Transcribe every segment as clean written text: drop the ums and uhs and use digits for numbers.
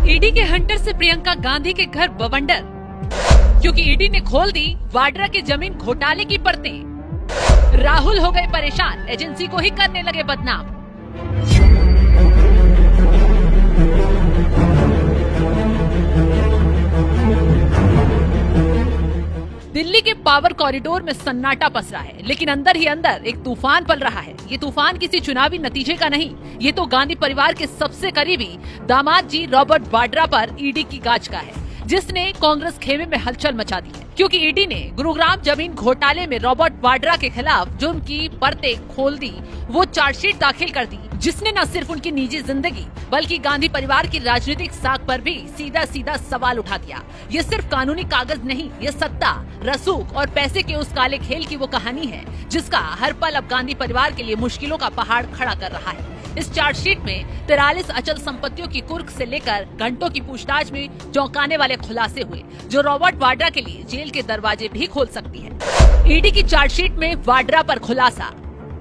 ED के Hunter से प्रियंका गांधी के घर बवंडर, क्योंकि ईडी ने खोल दी वाड्रा के जमीन घोटाले की परतें। राहुल हो गए परेशान, एजेंसी को ही करने लगे बदनाम। दिल्ली के पावर कॉरिडोर में सन्नाटा पसरा है, लेकिन अंदर ही अंदर एक तूफान पल रहा है। ये तूफान किसी चुनावी नतीजे का नहीं, ये तो गांधी परिवार के सबसे करीबी दामाद जी रॉबर्ट वाड्रा पर ईडी की गाज का है, जिसने कांग्रेस खेमे में हलचल मचा दी है। क्योंकि ईडी ने गुरुग्राम जमीन घोटाले में रॉबर्ट वाड्रा के खिलाफ जो उनकी परतें खोल दी, वो चार्जशीट दाखिल कर दी, जिसने न सिर्फ उनकी निजी जिंदगी बल्कि गांधी परिवार की राजनीतिक साख पर भी सीधा सीधा सवाल उठा दिया। ये सिर्फ कानूनी कागज नहीं, ये सत्ता, रसूख और पैसे के उस काले खेल की वो कहानी है, जिसका हर पल अब गांधी परिवार के लिए मुश्किलों का पहाड़ खड़ा कर रहा है। इस चार्जशीट में 43 अचल संपत्तियों की कुर्क से लेकर घंटों की पूछताछ में चौंकाने वाले खुलासे हुए, जो रॉबर्ट वाड्रा के लिए जेल के दरवाजे भी खोल सकती है। ईडी की चार्जशीट में वाड्रा पर खुलासा,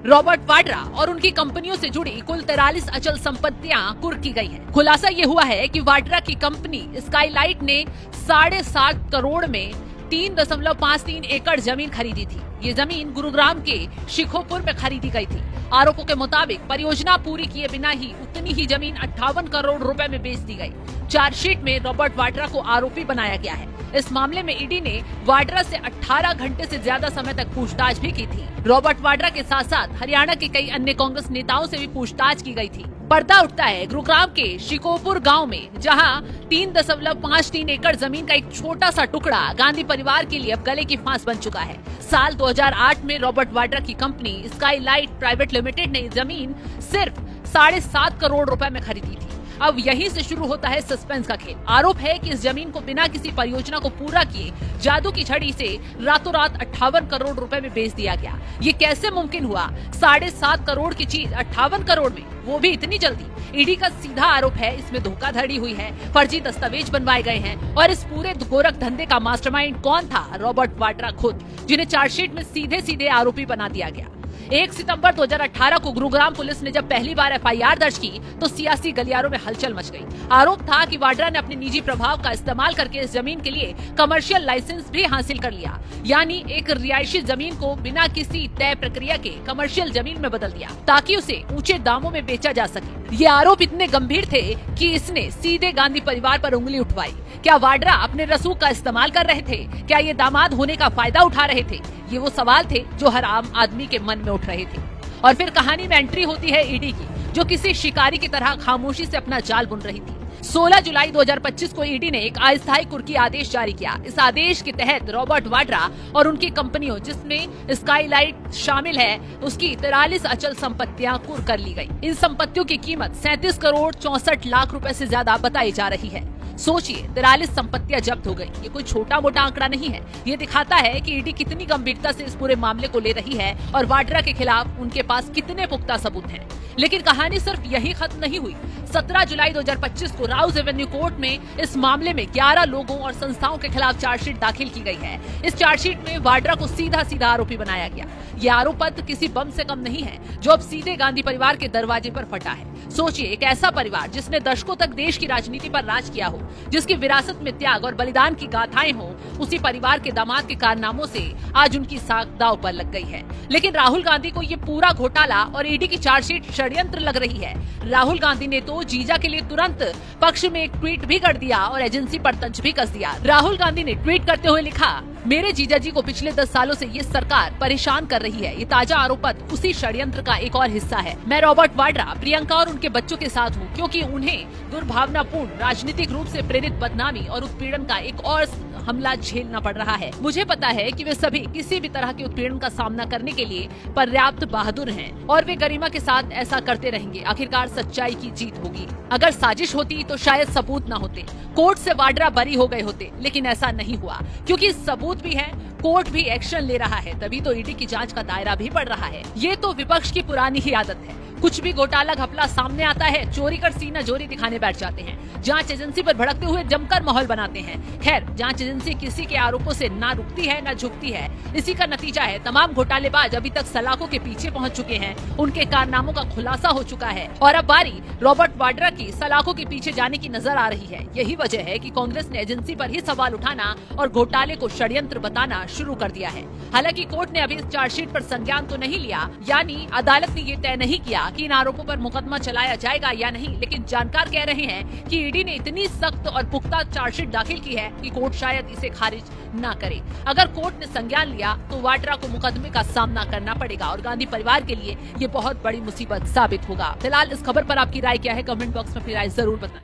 रॉबर्ट वाड्रा और उनकी कंपनियों से जुड़ी कुल 43 अचल संपत्तियां कुर्क की गई हैं। खुलासा ये हुआ है कि वाड्रा की कंपनी स्काईलाइट ने 7.5 करोड़ में 3.53 एकड़ जमीन खरीदी थी। ये जमीन गुरुग्राम के शिखोपुर में खरीदी गई थी। आरोपों के मुताबिक परियोजना पूरी किए बिना ही उतनी ही जमीन 58 करोड़ रुपए में बेच दी गई। चार्जशीट में रॉबर्ट वाड्रा को आरोपी बनाया गया है। इस मामले में ईडी ने वाड्रा से 18 घंटे से ज्यादा समय तक पूछताछ भी की थी। रॉबर्ट वाड्रा के साथ साथ हरियाणा के कई अन्य कांग्रेस नेताओं से भी पूछताछ की गई थी। पर्दा उठता है गुरुग्राम के शिकोपुर गांव में, जहां 3.53 एकड़ जमीन का एक छोटा सा टुकड़ा गांधी परिवार के लिए अब गले की फांस बन चुका है। साल 2008 में रॉबर्ट वाड्रा की कंपनी स्काईलाइट प्राइवेट लिमिटेड ने जमीन सिर्फ 7.5 करोड़ रुपए में खरीदी थी। अब यहीं से शुरू होता है सस्पेंस का खेल। आरोप है कि इस जमीन को बिना किसी परियोजना को पूरा किए जादू की छड़ी से रातों रात 58 करोड़ रुपए में बेच दिया गया। ये कैसे मुमकिन हुआ? 7.5 करोड़ की चीज 58 करोड़ में, वो भी इतनी जल्दी। ईडी का सीधा आरोप है इसमें धोखाधड़ी हुई है, फर्जी दस्तावेज बनवाए गए हैं और इस पूरे गोरख धंधे का मास्टरमाइंड कौन था? रॉबर्ट वाड्रा खुद, जिन्हें चार्जशीट में सीधे सीधे आरोपी बना दिया गया। 1 सितंबर 2018 को गुरुग्राम पुलिस ने जब पहली बार एफआईआर दर्ज की तो सियासी गलियारों में हलचल मच गई। आरोप था कि वाड्रा ने अपने निजी प्रभाव का इस्तेमाल करके इस जमीन के लिए कमर्शियल लाइसेंस भी हासिल कर लिया, यानी एक रिहायशी जमीन को बिना किसी तय प्रक्रिया के कमर्शियल जमीन में बदल दिया, ताकि उसे ऊंचे दामों में बेचा जा सके। ये आरोप इतने गंभीर थे कि इसने सीधे गांधी परिवार पर उंगली उठवाई। क्या वाड्रा अपने रसूख का इस्तेमाल कर रहे थे? क्या ये दामाद होने का फायदा उठा रहे थे? ये वो सवाल थे जो हर आम आदमी के मन में उठ रहे थे। और फिर कहानी में एंट्री होती है ईडी की, जो किसी शिकारी की तरह खामोशी से अपना जाल बुन रही थी। 16 जुलाई 2025 को ईडी ने एक अस्थायी कुर्की आदेश जारी किया। इस आदेश के तहत रॉबर्ट वाड्रा और उनकी कंपनियों, जिसमें स्काईलाइट शामिल है, उसकी 43 अचल संपत्तियां कुर्क कर ली गई। इन संपत्तियों की कीमत 37 करोड़ 64 लाख रुपए से ज्यादा बताई जा रही है। सोचिए, 43 संपत्तियां जब्त हो गई। ये कोई छोटा मोटा आंकड़ा नहीं है। ये दिखाता है कि ईडी कितनी गंभीरता से इस पूरे मामले को ले रही है और वाड्रा के खिलाफ उनके पास कितने पुख्ता सबूत हैं। लेकिन कहानी सिर्फ यही खत्म नहीं हुई। 17 जुलाई 2025 को राउज एवेन्यू कोर्ट में इस मामले में 11 लोगों और संस्थाओं के खिलाफ चार्जशीट दाखिल की गई है। इस चार्जशीट में वाड्रा को सीधा सीधा आरोपी बनाया गया। ये आरोप पत्र किसी बम से कम नहीं है, जो अब सीधे गांधी परिवार के दरवाजे पर फटा है। सोचिए, एक ऐसा परिवार जिसने दशकों तक देश की राजनीति पर राज किया हो, जिसकी विरासत में त्याग और बलिदान की गाथाएं हो, उसी परिवार के दामाद के कारनामों से आज उनकी साख दांव पर लग गई है। लेकिन राहुल गांधी को ये पूरा घोटाला और ईडी की चार्जशीट षड्यंत्र लग रही है। राहुल गांधी ने तो जीजा के लिए तुरंत पक्ष में एक ट्वीट भी कर दिया और एजेंसी पर तंज भी कस दिया। राहुल गांधी ने ट्वीट करते हुए लिखा, मेरे जीजा जी को पिछले 10 सालों से ये सरकार परेशान कर रही है। ये ताजा आरोप पत्र उसी षड्यंत्र का एक और हिस्सा है। मैं रॉबर्ट वाड्रा, प्रियंका और उनके बच्चों के साथ हूँ, क्योंकि उन्हें दुर्भावनापूर्ण राजनीतिक रूप से प्रेरित बदनामी और उत्पीड़न का एक और हमला झेलना पड़ रहा है। मुझे पता है कि वे सभी किसी भी तरह के उत्पीड़न का सामना करने के लिए पर्याप्त बहादुर हैं और वे गरिमा के साथ ऐसा करते रहेंगे। आखिरकार सच्चाई की जीत होगी। अगर साजिश होती तो शायद सबूत न होते, कोर्ट से वाड्रा बरी हो गए होते, लेकिन ऐसा नहीं हुआ, क्योंकि सबूत भी है, कोर्ट भी एक्शन ले रहा है, तभी तो ईडी की जांच का दायरा भी बढ़ रहा है। ये तो विपक्ष की पुरानी ही आदत है। कुछ भी घोटाला घपला सामने आता है, चोरी कर सीना जोरी दिखाने बैठ जाते हैं। जांच एजेंसी पर भड़कते हुए जमकर माहौल बनाते हैं। खैर, जांच एजेंसी किसी के आरोपों से ना रुकती है ना झुकती है। इसी का नतीजा है तमाम घोटालेबाज अभी तक सलाखों के पीछे पहुंच चुके हैं, उनके कारनामों का खुलासा हो चुका है और अब बारी रॉबर्ट वाड्रा की सलाखों के पीछे जाने की नजर आ रही है। यही वजह है कि कांग्रेस ने एजेंसी पर ही सवाल उठाना और घोटाले को षड्यंत्र बताना शुरू कर दिया है। हालांकि कोर्ट ने अभी इस चार्जशीट पर संज्ञान तो नहीं लिया, यानी अदालत ने ये तय नहीं किया कि इन आरोपों पर मुकदमा चलाया जाएगा या नहीं, लेकिन जानकार कह रहे हैं कि ईडी ने इतनी सख्त और पुख्ता चार्जशीट दाखिल की है कि कोर्ट शायद इसे खारिज न करे। अगर कोर्ट ने संज्ञान लिया तो वाड्रा को मुकदमे का सामना करना पड़ेगा और गांधी परिवार के लिए ये बहुत बड़ी मुसीबत साबित होगा। फिलहाल इस खबर पर आपकी राय क्या है, कमेंट बॉक्स में अपनी राय जरूर बताएं।